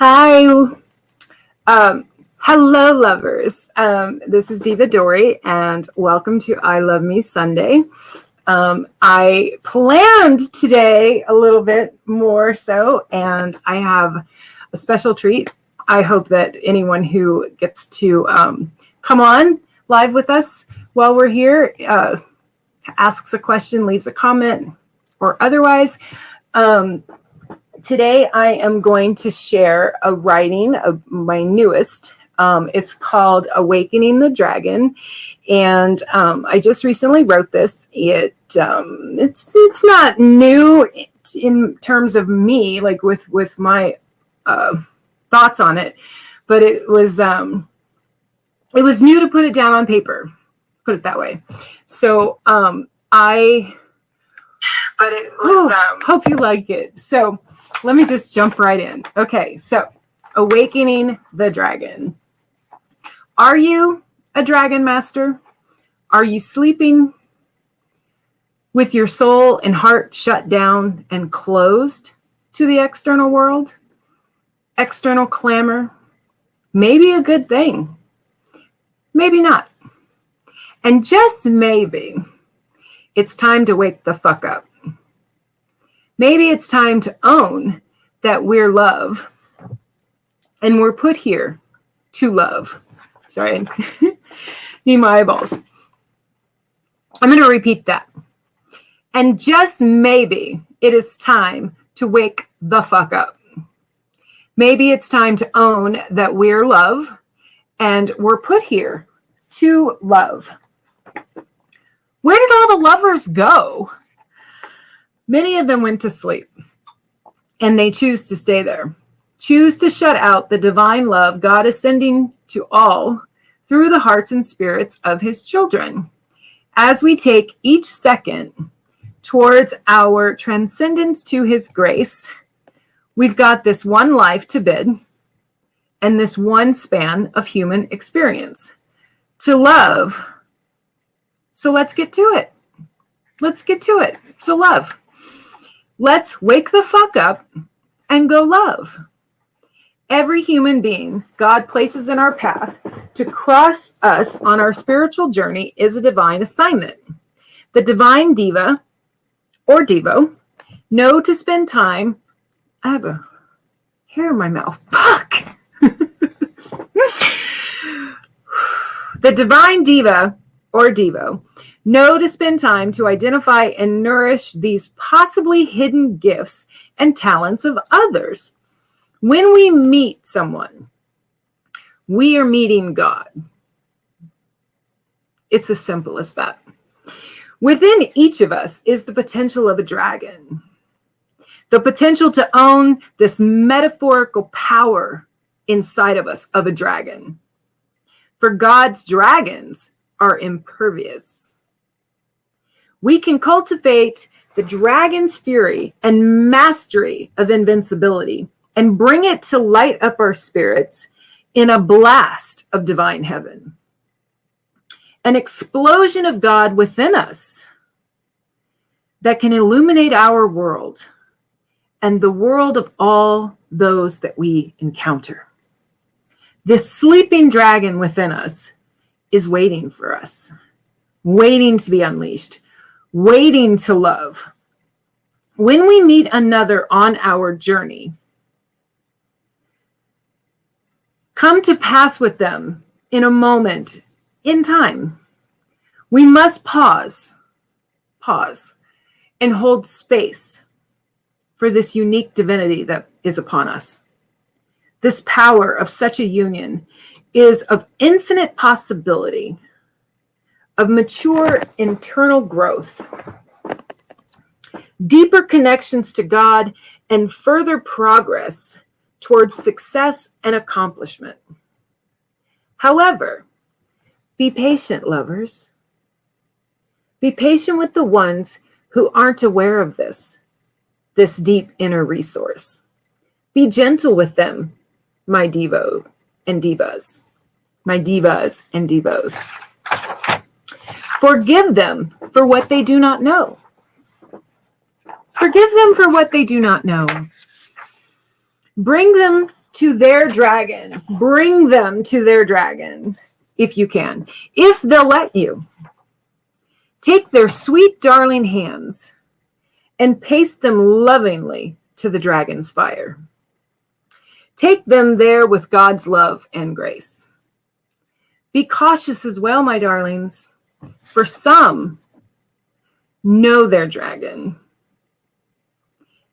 Hi. Hello, lovers. This is Diva Dory, and welcome to I Love Me Sunday. I planned today a little bit more so, and I have a special treat. I hope that anyone who gets to come on live with us while we're here asks a question, leaves a comment, or otherwise. Today, I am going to share a writing of my newest. It's called Awakening the Dragon, and I just recently wrote this. It's not new in terms of me, like with my thoughts on it, but it was new to put it down on paper. Put it that way. So hope you like it. So let me just jump right in. Okay, so Awakening the Dragon. Are you a Dragonmaster? Are you sleeping with your soul and heart shut down and closed to the external world? External clamor? Maybe a good thing. Maybe not. And just maybe, it's time to wake the fuck up. Maybe it's time to own that we're love and we're put here to love. Sorry, I need my eyeballs. I'm going to repeat that. And just maybe it is time to wake the fuck up. Maybe it's time to own that we're love and we're put here to love. Where did all the lovers go? Many of them went to sleep, and they choose to stay there. Choose to shut out the divine love God is sending to all through the hearts and spirits of his children. As we take each second towards our transcendence to his grace, we've got this one life to bid and this one span of human experience to love. So let's get to it. Let's get to it. So love. Let's wake the fuck up and go love. Every human being God places in our path to cross us on our spiritual journey is a divine assignment. The divine diva or devo know to spend time. I have a hair in my mouth. Fuck. The divine diva or devo know to spend time to identify and nourish these possibly hidden gifts and talents of others. When we meet someone, we are meeting God. It's as simple as that. Within each of us is the potential of a dragon. The potential to own this metaphorical power inside of us of a dragon. For God's dragons are impervious. We can cultivate the dragon's fury and mastery of invincibility and bring it to light up our spirits in a blast of divine heaven. An explosion of God within us that can illuminate our world and the world of all those that we encounter. This sleeping dragon within us is waiting for us, waiting to be unleashed, waiting to love. When we meet another on our journey, come to pass with them in a moment in time. We must pause, and hold space for this unique divinity that is upon us. This power of such a union is of infinite possibility, of mature internal growth, deeper connections to God, and further progress towards success and accomplishment. However, be patient, lovers. Be patient with the ones who aren't aware of this deep inner resource. Be gentle with them, my divo and divas, my divas and divos. Forgive them for what they do not know. Forgive them for what they do not know. Bring them to their dragon. Bring them to their dragon if you can, if they'll let you. Take their sweet, darling hands and paste them lovingly to the dragon's fire. Take them there with God's love and grace. Be cautious as well, my darlings, for some know their dragon.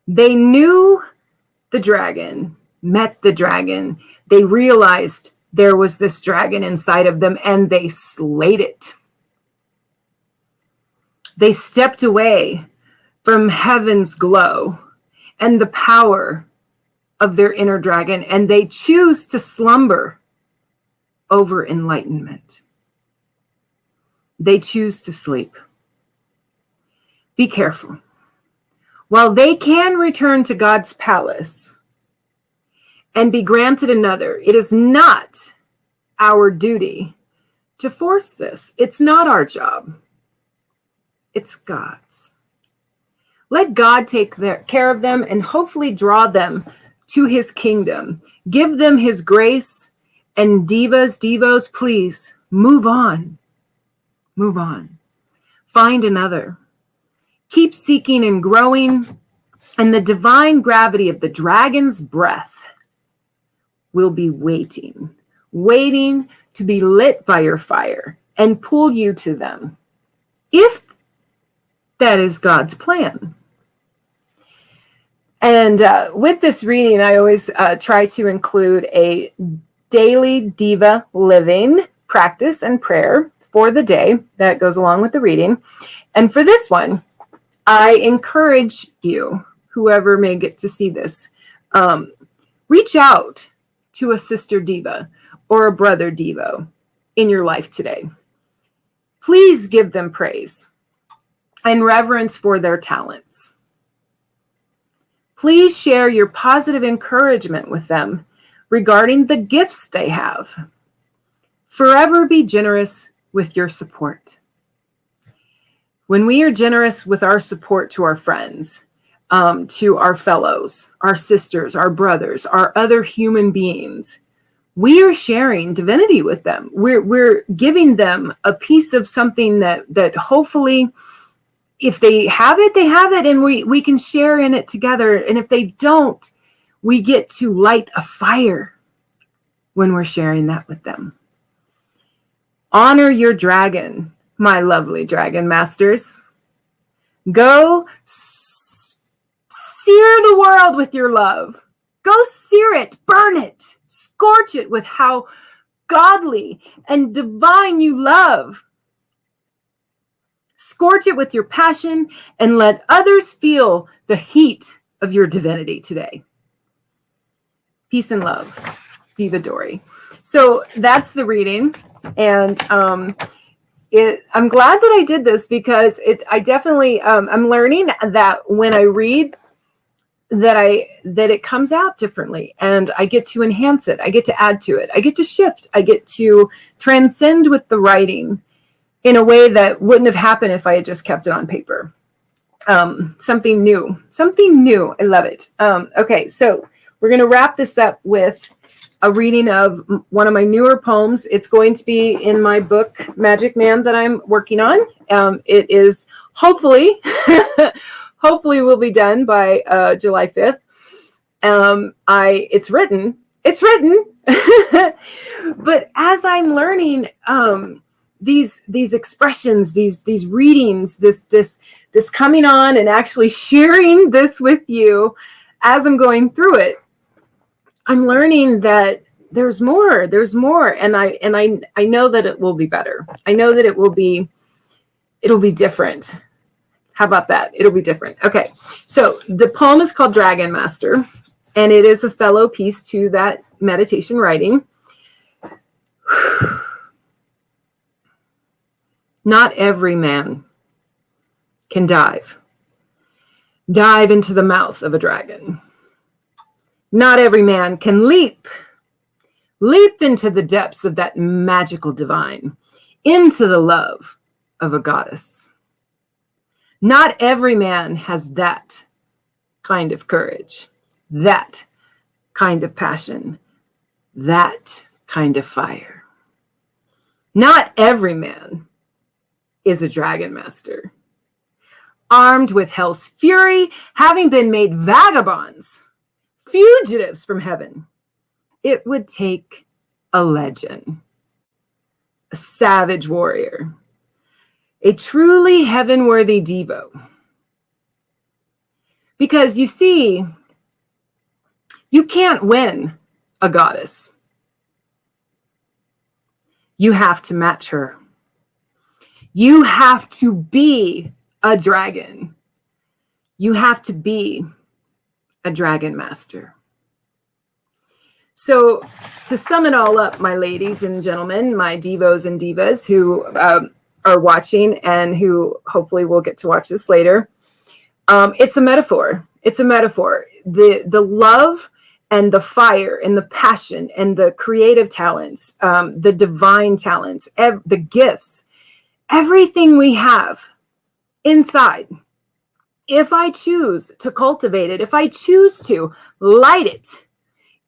They knew the dragon, met the dragon. They realized there was this dragon inside of them, and they slayed it. They stepped away from heaven's glow and the power of their inner dragon, and they choose to slumber over enlightenment. They choose to sleep. Be careful. While they can return to God's palace and be granted another, it is not our duty to force this. It's not our job. It's God's. Let God take care of them and hopefully draw them to his kingdom. Give them his grace. And divos, please move on. Move on. Find another. Keep seeking and growing, and the divine gravity of the dragon's breath will be waiting to be lit by your fire and pull you to them, if that is God's plan. And with this reading, I always try to include a daily Diva living practice and prayer for the day that goes along with the reading. And for this one, I encourage you, whoever may get to see this, reach out to a sister Diva or a brother Devo in your life today. Please give them praise and reverence for their talents. Please share your positive encouragement with them regarding the gifts they have. Forever be generous with your support. When we are generous with our support to our friends, to our fellows, our sisters, our brothers, our other human beings, we are sharing divinity with them. We're giving them a piece of something that hopefully, if they have it, they have it, and we can share in it together. And if they don't, we get to light a fire when we're sharing that with them. Honor your dragon, my lovely dragon masters. Go sear the world with your love. Go sear it, burn it, scorch it with how godly and divine you love. Scorch it with your passion and let others feel the heat of your divinity today. Peace and love, Diva Dory. So that's the reading, and I'm glad that I did this because I definitely I'm learning that when I read that it comes out differently, and I get to enhance it, I get to add to it, I get to shift, I get to transcend with the writing in a way that wouldn't have happened if I had just kept it on paper. Something new. I love it. Okay, so we're going to wrap this up with a reading of one of my newer poems. It's going to be in my book, Magic Man, that I'm working on. It is hopefully will be done by July 5th. It's written, but as I'm learning, these expressions, these readings, this coming on and actually sharing this with you as I'm going through it, I'm learning that there's more, and I know that it will be better. I know that it'll be different. How about that? It'll be different. Okay, so the poem is called Dragonmaster, and it is a fellow piece to that meditation writing. Not every man can dive into the mouth of a dragon. Not every man can leap into the depths of that magical divine, into the love of a goddess. Not every man has that kind of courage, that kind of passion, that kind of fire. Not every man is a dragon master. Armed with hell's fury, having been made vagabonds, fugitives from heaven, it would take a legend, a savage warrior, a truly heaven-worthy diva. Because you see, you can't win a goddess. You have to match her. You have to be a dragon. You have to be a dragon master. So to sum it all up, my ladies and gentlemen, my divos and divas who are watching and who hopefully will get to watch this later, it's a metaphor. It's a metaphor. The love and the fire and the passion and the creative talents, the divine talents, the gifts, everything we have inside. If I choose to cultivate it, if I choose to light it,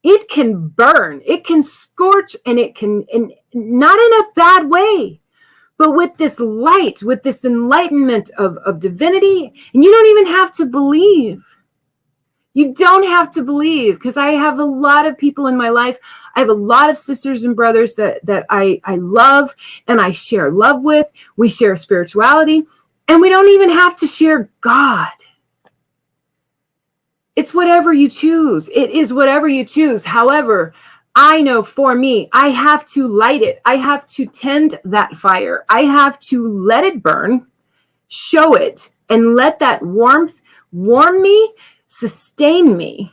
it can burn, it can scorch, and it can, and not in a bad way, but with this light, with this enlightenment of divinity. And you don't even have to believe. You don't have to believe, because I have a lot of people in my life. I have a lot of sisters and brothers that I love and I share love with. We share spirituality, and we don't even have to share God. It's whatever you choose. It is whatever you choose. However, I know for me, I have to light it. I have to tend that fire. I have to let it burn, show it, and let that warmth warm me, sustain me.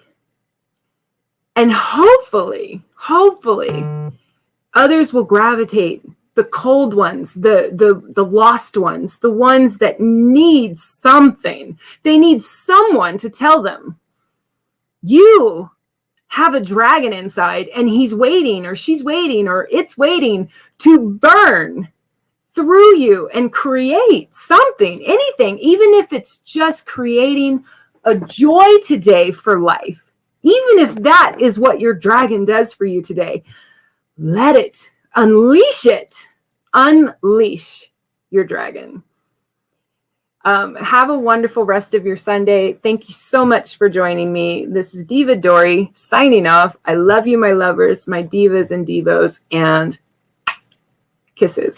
And hopefully, others will gravitate. The cold ones, the lost ones, the ones that need something. They need someone to tell them, you have a dragon inside, and he's waiting, or she's waiting, or it's waiting to burn through you and create something, anything, even if it's just creating a joy today for life. Even if that is what your dragon does for you today, let it, unleash it, unleash your dragon. Have a wonderful rest of your Sunday. Thank you so much for joining me. This is Diva Dory signing off. I love you, my lovers, my divas and divos, and kisses.